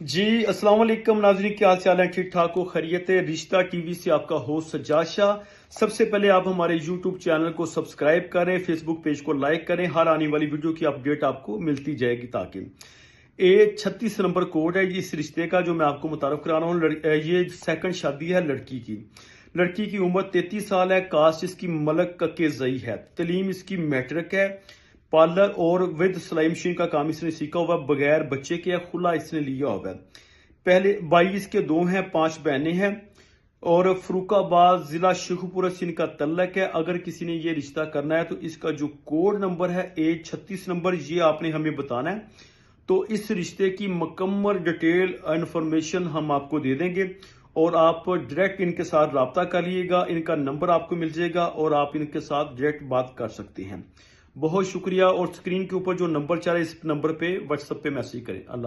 جی अस्सलाम वालेकुम नाज़रीन, क्या हाल चाल है? ठीक ठाक हो? खैरियत है? रिश्ता टीवी से आपका होस्ट सज्जाद शाह। सबसे पहले आप हमारे यूट्यूब चैनल को सब्सक्राइब करें, फेसबुक पेज को लाइक करें, हर आने वाली वीडियो की अपडेट आपको मिलती जाएगी। ताकि ये 36 नंबर कोड है इस रिश्ते का जो मैं आपको मुतारफ करा रहा हूँ। ये सेकंड शादी है लड़की की उम्र 33 साल है। कास्ट इसकी मलक के जई है। तलीम इसकी मैट्रिक है। पार्लर और विद सिलाई मशीन का काम इसने सीखा हुआ, बगैर बच्चे के खुला इसने लिया हुआ है। पहले भाई इसके 2 हैं, 5 बहनें हैं और फरुखाबाद जिला शेखुपुरा से इनका तल्लक है। अगर किसी ने ये रिश्ता करना है तो इसका जो कोड नंबर है A36 नंबर, ये आपने हमें बताना है। तो इस रिश्ते की मुकम्मल डिटेल इंफॉर्मेशन हम आपको दे देंगे और आप डायरेक्ट इनके साथ रब्ता कर लीजिएगा। इनका नंबर आपको मिल जाएगा और आप इनके साथ डायरेक्ट बात कर सकते हैं। बहुत शुक्रिया। और स्क्रीन के ऊपर जो नंबर चल रहा है इस नंबर पे व्हाट्सएप पे मैसेज करें। अल्लाह।